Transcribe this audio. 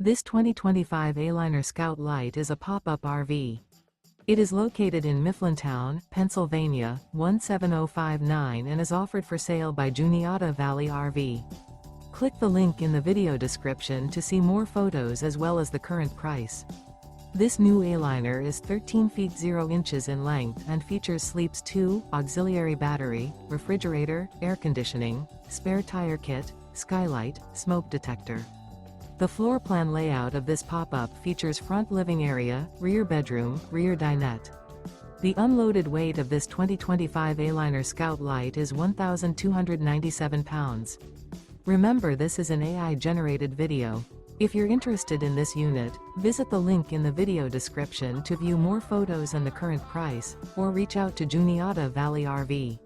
This 2025 Aliner Scout-Lite is a pop-up RV. It is located in Mifflintown, Pennsylvania, 17059 and is offered for sale by Juniata Valley RV. Click the link in the video description to see more photos as well as the current price. This new Aliner is 13 feet 0 inches in length and features sleeps 2, auxiliary battery, refrigerator, air conditioning, spare tire kit, skylight, smoke detector. The floor plan layout of this pop-up features front living area, rear bedroom, rear dinette. The unloaded weight of this 2025 Aliner Scout-Lite is 1,297 pounds. Remember, this is an AI-generated video. If you're interested in this unit, visit the link in the video description to view more photos and the current price, or reach out to Juniata Valley RV.